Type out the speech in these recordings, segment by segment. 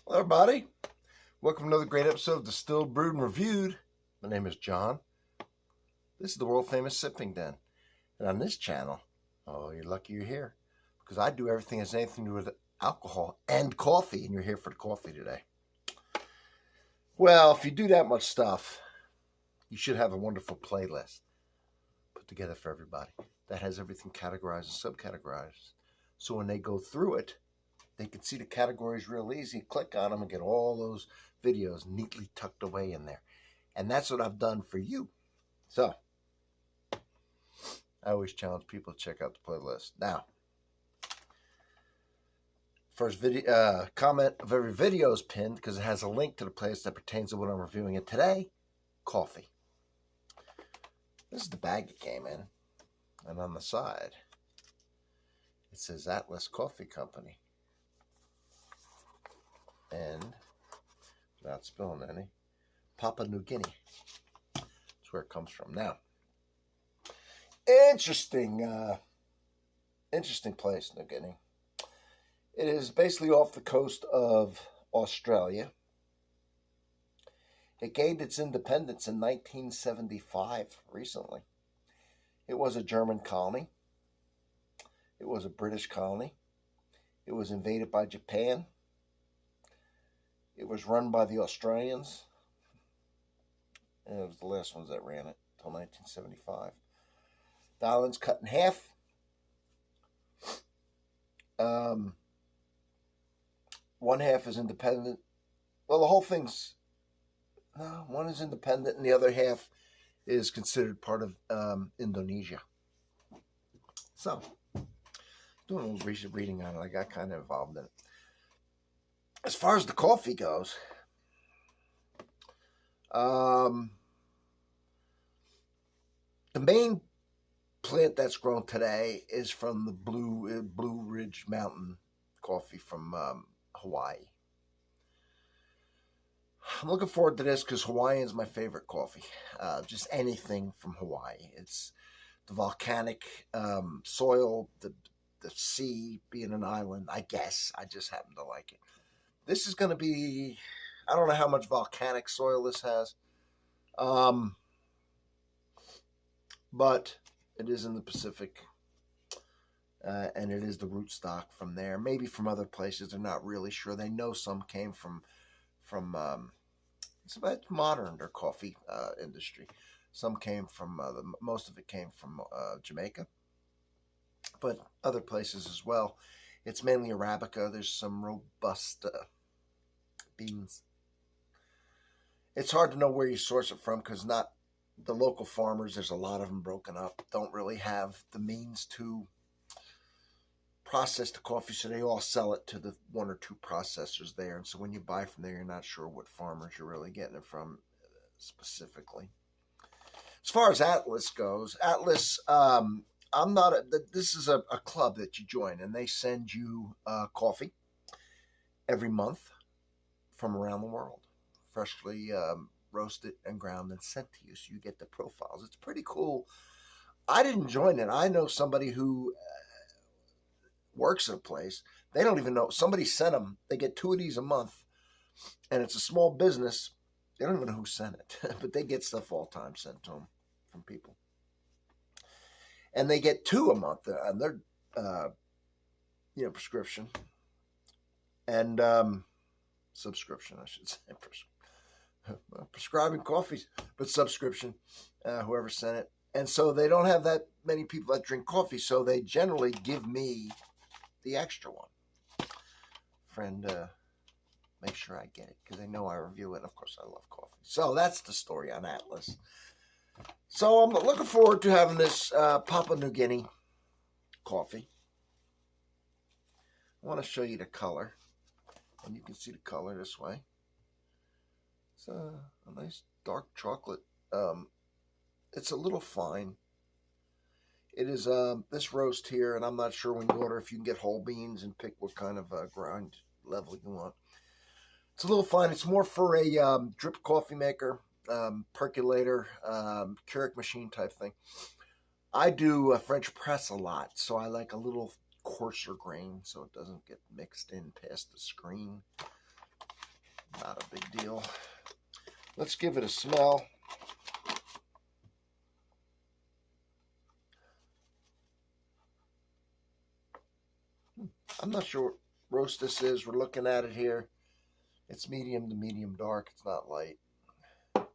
Hello, everybody. Welcome to another great episode of Distilled, Brewed, and Reviewed. My name is John. This is the world famous Sipping Den. And on this channel, oh, you're lucky you're here because I do everything that has anything to do with alcohol and coffee, and you're here for the coffee today. Well, if you do that much stuff, you should have a wonderful playlist put together for everybody that has everything categorized and subcategorized. So when they go through it, they can see the categories real easy, click on them, and get all those videos neatly tucked away in there. And that's what I've done for you. So, I always challenge people to check out the playlist. Now, first video comment of every video is pinned because it has a link to the playlist that pertains to what I'm reviewing it today, coffee. This is the bag it came in. And on the side, it says Atlas Coffee Company. And, without spilling any, Papua New Guinea. That's where it comes from. Now, interesting place, New Guinea. It is basically off the coast of Australia. It gained its independence in 1975, recently. It was a German colony. It was a British colony. It was invaded by Japan. It was run by the Australians. And it was the last ones that ran it until 1975. The island's cut in half. One half is independent. Well, the whole thing's... No, one is independent and the other half is considered part of Indonesia. So, doing a little recent reading on it, I got kind of involved in it. As far as the coffee goes, the main plant that's grown today is from the Blue Ridge Mountain coffee from Hawaii. I'm looking forward to this because Hawaiian is my favorite coffee. Just anything from Hawaii. It's the volcanic soil, the sea being an island, I guess. I just happen to like it. This is going to be, I don't know how much volcanic soil this has, but it is in the Pacific, and it is the rootstock from there. Maybe from other places, they're not really sure. They know some came from it's about modern, their coffee industry. Some came from, most of it came from Jamaica, but other places as well. It's mainly Arabica. There's some Robusta beans. It's hard to know where you source it from because not the local farmers, there's a lot of them broken up, don't really have the means to process the coffee, so they all sell it to the one or two processors there. And so when you buy from there, you're not sure what farmers you're really getting it from specifically. As far as Atlas goes, Atlas, this is a club that you join, and they send you coffee every month from around the world, freshly roasted and ground and sent to you, so you get the profiles. It's pretty cool. I didn't join it. I know somebody who works at a place. They don't even know. Somebody sent them. They get 2 of these a month, and it's a small business. They don't even know who sent it, but they get stuff all the time sent to them from people. And they get 2 a month on their, prescription and subscription, I should say. Prescribing coffees, but subscription, whoever sent it. And so they don't have that many people that drink coffee, so they generally give me the extra one. Friend, make sure I get it because they know I review it. Of course, I love coffee. So that's the story on Atlas. So I'm looking forward to having this Papua New Guinea coffee. I want to show you the color. And you can see the color this way. It's a nice dark chocolate. It's a little fine. It is this roast here, and I'm not sure when you order if you can get whole beans and pick what kind of grind level you want. It's a little fine. It's more for a drip coffee maker, percolator, curate machine type thing. I do a French press a lot, so I like a little coarser grain so it doesn't get mixed in past the screen. deal. Let's give it a smell. I'm not sure what roast this is. We're looking at it here. It's medium to medium dark. It's not light. Of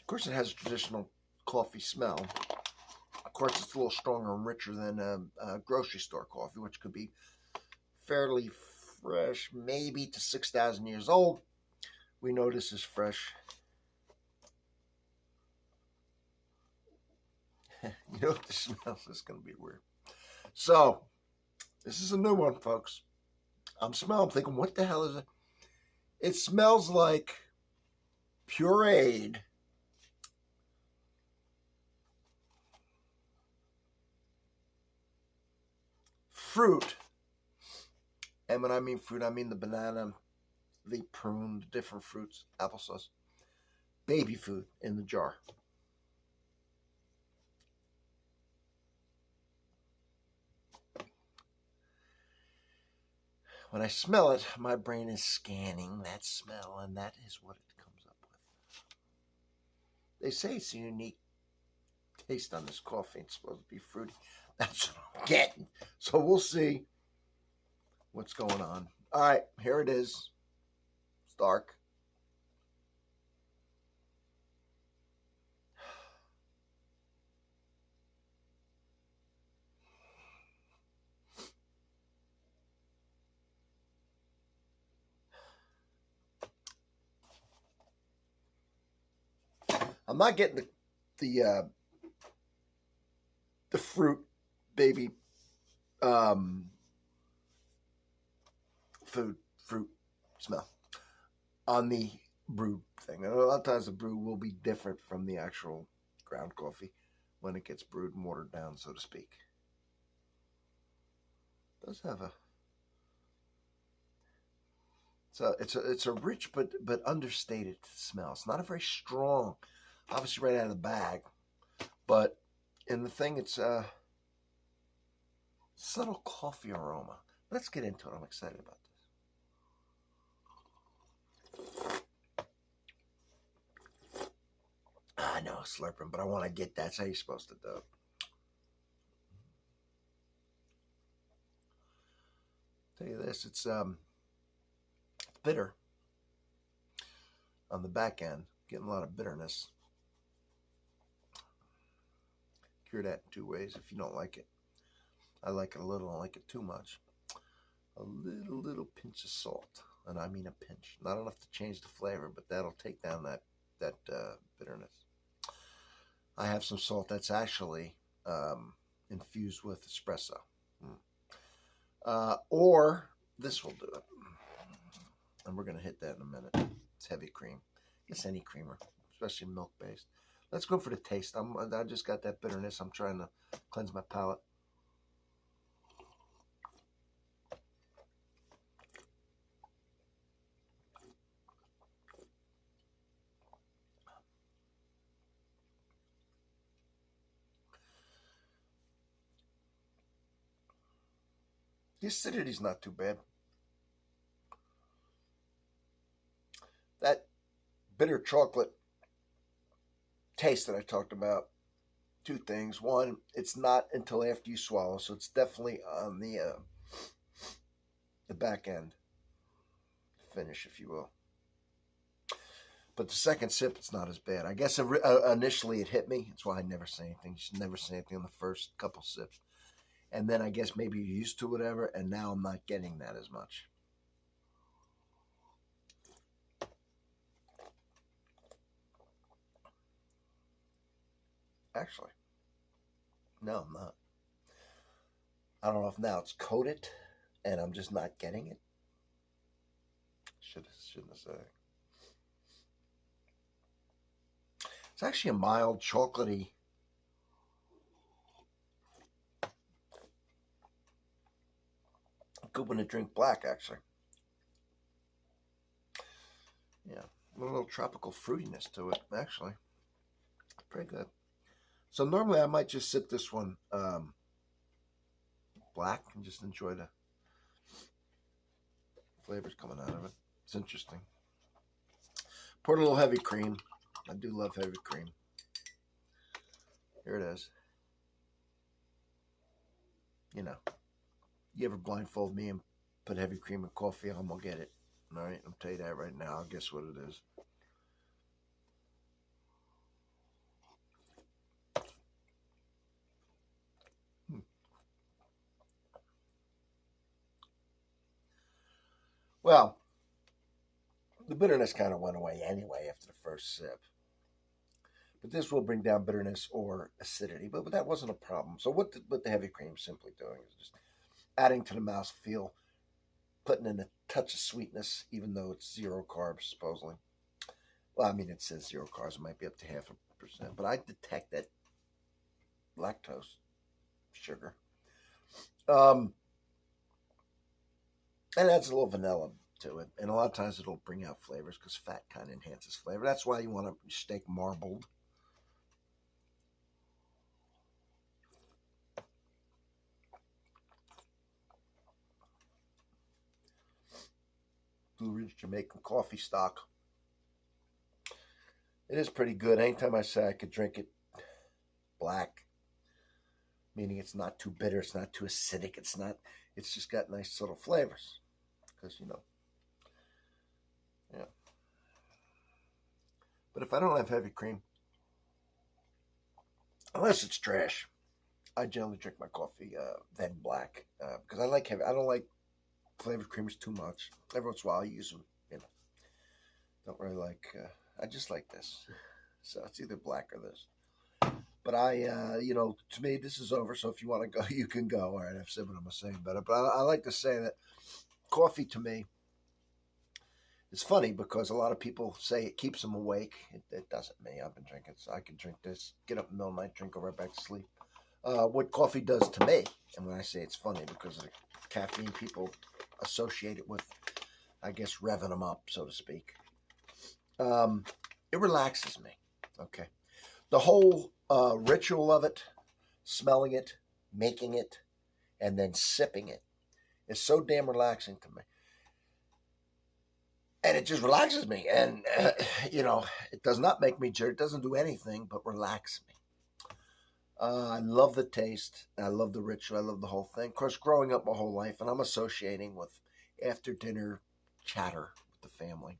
course, it has a traditional coffee smell. Of course, it's a little stronger and richer than a grocery store coffee, which could be fairly fresh, maybe to 6,000 years old. We know this is fresh. You know what this smells is going to be weird. So, this is a new one, folks. I'm thinking, what the hell is it? It smells like pureed fruit. And when I mean fruit, I mean the banana, the prune, the different fruits, applesauce, baby food in the jar. When I smell it, my brain is scanning that smell, and that is what it comes up with. They say it's a unique taste on this coffee. It's supposed to be fruity. That's what I'm getting. So we'll see what's going on. All right, here it is. It's dark. I'm not getting the fruit baby fruit smell on the brewed thing. And a lot of times the brew will be different from the actual ground coffee when it gets brewed and watered down, so to speak. It does have a it's a rich but understated smell. It's not a very strong, obviously right out of the bag, but in the thing it's a subtle coffee aroma. Let's get into it. I'm excited about this. I know, slurping, but I want to get that. That's how you're supposed to do it. Tell you this, it's bitter on the back end, getting a lot of bitterness. Cure that in 2 ways if you don't like it. I like it a little, I don't like it too much. A little pinch of salt, and I mean a pinch. Not enough to change the flavor, but that'll take down that bitterness. I have some salt that's actually infused with espresso. Or this will do it. And we're going to hit that in a minute. It's heavy cream. I guess any creamer, especially milk-based. Let's go for the taste. I just got that bitterness. I'm trying to cleanse my palate. The acidity's not too bad. That bitter chocolate taste that I talked about, 2 things. One, it's not until after you swallow, so it's definitely on the back end finish, if you will. But the second sip, it's not as bad. I guess initially it hit me. That's why I never say anything. You should never say anything on the first couple sips. And then I guess maybe you're used to whatever, and now I'm not getting that as much. Actually, no, I'm not. I don't know if now it's coated, and I'm just not getting it. Shouldn't have said it. It's actually a mild chocolatey. Good one to drink black, actually. Yeah, a little tropical fruitiness to it, actually. Pretty good. So normally I might just sip this one black and just enjoy the flavors coming out of it. It's interesting. Poured a little heavy cream. I do love heavy cream. Here it is. You know, you ever blindfold me and put heavy cream in coffee, I'm going to get it. All right, I'll tell you that right now. I'll guess what it is. Well, the bitterness kind of went away anyway after the first sip. But this will bring down bitterness or acidity. But that wasn't a problem. So what the heavy cream is simply doing is just adding to the mouthfeel, putting in a touch of sweetness, even though it's 0 carbs, supposedly. Well, I mean, it says 0 carbs. It might be up to 0.5%. But I detect that lactose sugar. And adds a little vanilla to it. And a lot of times it'll bring out flavors because fat kind of enhances flavor. That's why you want a steak marbled. Blue Ridge Jamaican coffee stock. It is pretty good. Anytime I say I could drink it black, meaning it's not too bitter, it's not too acidic, it's just got nice subtle flavors. Because, yeah. But if I don't have heavy cream, unless it's trash, I generally drink my coffee then black. Because I like heavy. I don't like flavored creamers too much. Every once in a while I use them, Don't really like, I just like this. So it's either black or this. But to me, this is over. So if you want to go, you can go. All right, I've said what I'm saying better. But I like to say that coffee to me is funny because a lot of people say it keeps them awake. It doesn't me. I've been drinking, so I can drink this, get up in the middle of the night, drink, go right back to sleep. What coffee does to me, and when I say it's funny because of the caffeine, people associate it with, I guess, revving them up, so to speak. It relaxes me. Okay. The whole ritual of it, smelling it, making it, and then sipping it is so damn relaxing to me. And it just relaxes me. And, it does not make me jerk. It doesn't do anything but relax me. I love the taste. I love the ritual. I love the whole thing. Of course, growing up my whole life, and I'm associating with after dinner chatter with the family.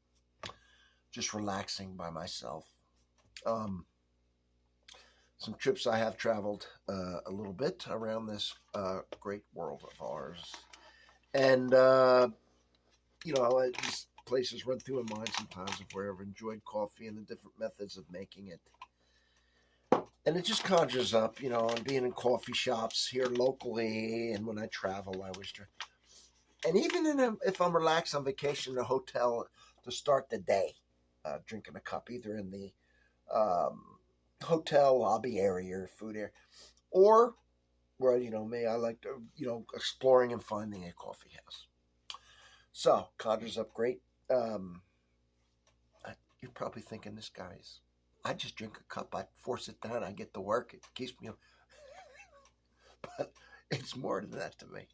Just relaxing by myself. Some trips I have traveled a little bit around this great world of ours. And, these places run through my mind sometimes of where I've enjoyed coffee and the different methods of making it. And it just conjures up, and being in coffee shops here locally, and when I travel, I always drink. And even if I'm relaxed on vacation in a hotel to start the day, drinking a cup either in the hotel lobby area or food area, or where, I like to, exploring and finding a coffee house. So, conjures up great. You're probably thinking this guy's, I just drink a cup, I force it down, I get to work, it keeps me, but it's more than that to me.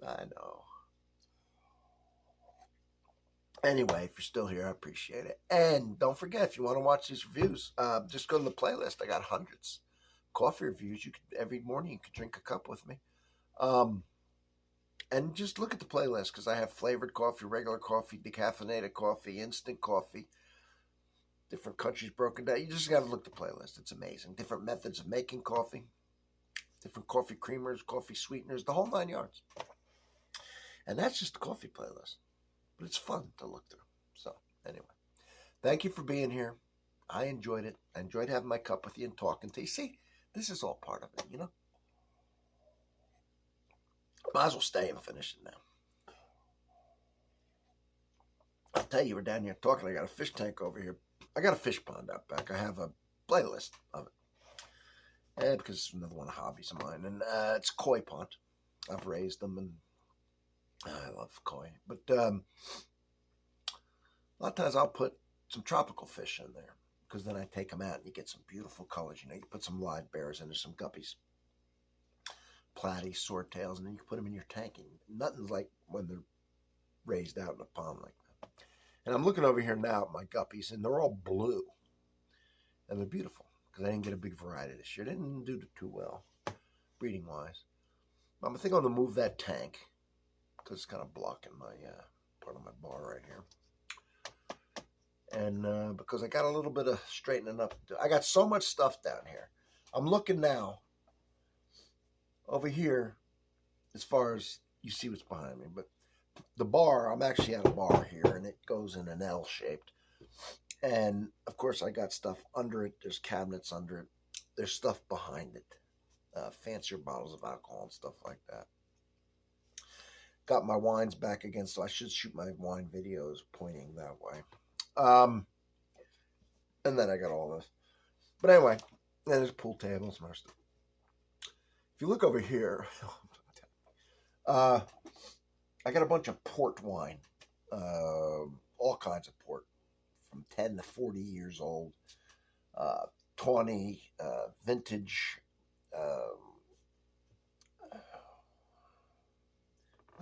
I know. Anyway, if you're still here, I appreciate it. And don't forget, if you want to watch these reviews, just go to the playlist. I got hundreds coffee reviews. Every morning you can drink a cup with me. And just look at the playlist because I have flavored coffee, regular coffee, decaffeinated coffee, instant coffee, different countries broken down. You just got to look at the playlist. It's amazing. Different methods of making coffee, different coffee creamers, coffee sweeteners, the whole 9 yards. And that's just the coffee playlist. But it's fun to look through. So, anyway, thank you for being here. I enjoyed it. I enjoyed having my cup with you and talking to you. See, this is all part of it, Might as well stay and finish it now. I'll tell you, we're down here talking. I got a fish tank over here. I got a fish pond out back. I have a playlist of it. Because it's another one of hobbies of mine. And it's a koi pond. I've raised them and I love koi. But a lot of times I'll put some tropical fish in there because then I take them out and you get some beautiful colors. You put some live bears in there, some guppies. platy, swordtails, and then you can put them in your tank. And nothing's like when they're raised out in a pond like that. And I'm looking over here now at my guppies, and they're all blue. And they're beautiful, because I didn't get a big variety this year. They didn't do too well, breeding-wise. I think I'm going to move that tank, because it's kind of blocking my part of my bar right here. And because I got a little bit of straightening up to do. I got so much stuff down here. I'm looking now over here, as far as you see what's behind me. But the bar, I'm actually at a bar here, and it goes in an L-shaped. And, of course, I got stuff under it. There's cabinets under it. There's stuff behind it. Fancier bottles of alcohol and stuff like that. Got my wines back again, so I should shoot my wine videos pointing that way. And then I got all this. But anyway, there's pool tables and stuff. If you look over here, I got a bunch of port wine. All kinds of port. From 10 to 40 years old. 20, vintage.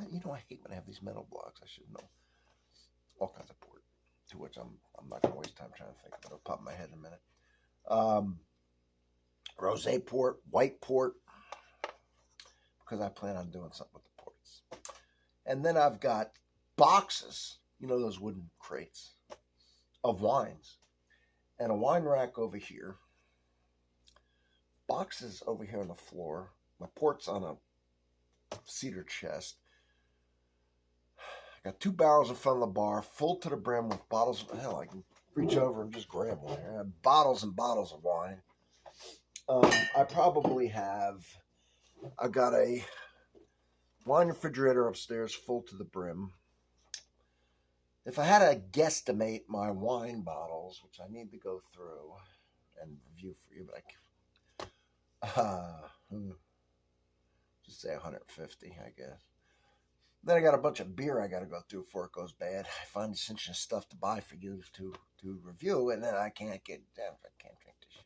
You know, I hate when I have these metal blocks. I should know. All kinds of port. To which I'm not going to waste time trying to think of it. It'll pop in my head in a minute. Rosé port, white port, because I plan on doing something with the ports. And then I've got boxes, you know, those wooden crates of wines, and a wine rack over here, boxes over here on the floor, my port's on a cedar chest. Got 2 barrels in front of the bar, full to the brim with bottles of, hell, I can reach over and just grab one here. I have bottles and bottles of wine. I probably have, I got a wine refrigerator upstairs full to the brim. If I had to guesstimate my wine bottles, which I need to go through and review for you, but I just say 150, I guess. Then I got a bunch of beer I got to go through before it goes bad. I find essential stuff to buy for you to review, and then I can't drink this shit.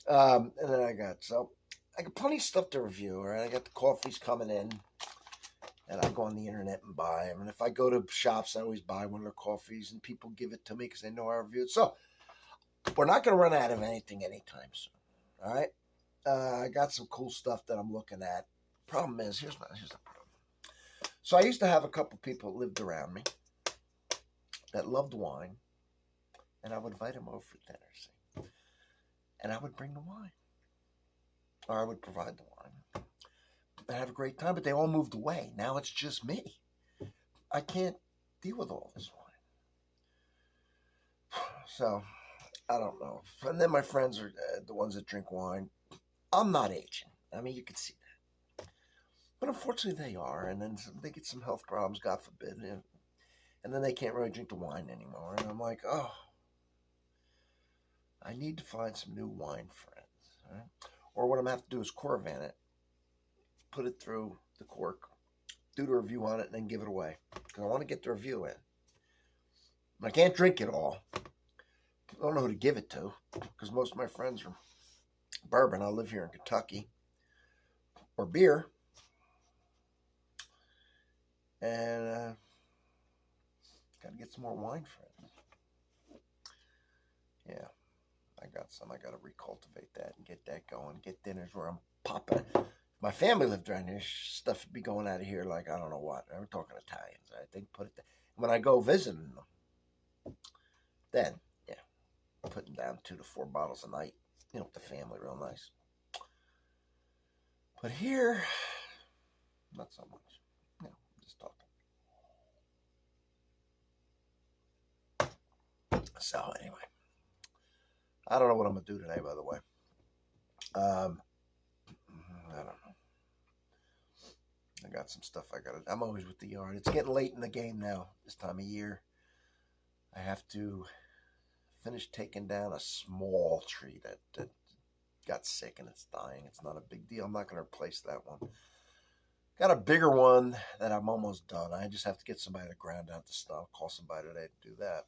And then I got plenty of stuff to review. All right, I got the coffees coming in, and I go on the internet and buy them. And if I go to shops, I always buy one of their coffees, and people give it to me because they know I reviewed. So we're not going to run out of anything anytime soon. All right, I got some cool stuff that I'm looking at. Problem is, here's the problem. So I used to have a couple people that lived around me that loved wine, and I would invite them over for dinner, see? And I would bring the wine, or I would provide the wine. I have a great time, but they all moved away. Now it's just me. I can't deal with all this wine. So, I don't know. And then my friends are the ones that drink wine. I'm not aging. I mean, you can see that. But unfortunately, they are. And then they get some health problems, God forbid. And then they can't really drink the wine anymore. And I'm like, oh, I need to find some new wine friends. Right? Or what I'm going to have to do is Coravan it, put it through the cork, do the review on it, and then give it away. Because I want to get the review in. I can't drink it all. I don't know who to give it to. Because most of my friends are bourbon. I live here in Kentucky. Or beer. And got to get some more wine friends. Yeah. I got some. I got to recultivate that and get that going. Get dinners where I'm popping. If my family lived around here, stuff would be going out of here like I don't know what. I'm talking Italians. I think put it there. When I go visiting them, then, yeah, putting down 2 to 4 bottles a night. You know, with the family, real nice. But here, not so much. No, I'm just talking. So, anyway. I don't know what I'm going to do today, by the way. I don't know. I got some stuff I got to... I'm always with the yard. It's getting late in the game now, this time of year. I have to finish taking down a small tree that got sick and it's dying. It's not a big deal. I'm not going to replace that one. Got a bigger one that I'm almost done. I just have to get somebody to ground out the stump. Call somebody today to do that.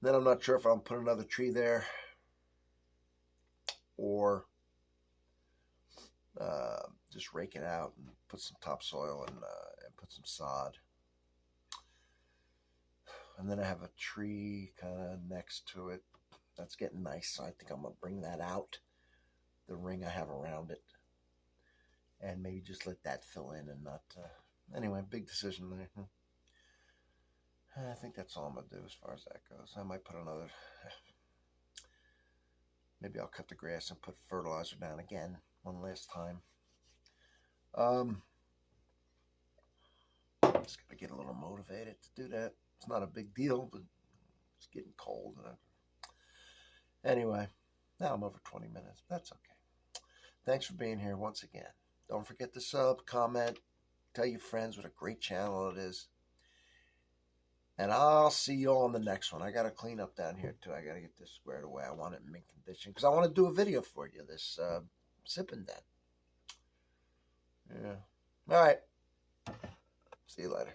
Then I'm not sure if I'll put another tree there or Just rake it out and put some topsoil and put some sod. And then I have a tree kind of next to it that's getting nice. So I think I'm going to bring that out, the ring I have around it, and maybe just let that fill in and not... anyway, big decision there. I think that's all I'm going to do as far as that goes. I might put another... Maybe I'll cut the grass and put fertilizer down again one last time. Just got to get a little motivated to do that. It's not a big deal, but it's getting cold. Anyway, now I'm over 20 minutes. That's okay. Thanks for being here once again. Don't forget to sub, comment, tell your friends what a great channel it is. And I'll see you all on the next one. I got to clean up down here, too. I got to get this squared away. I want it in mint condition because I want to do a video for you, this sipping den. Yeah. All right. See you later.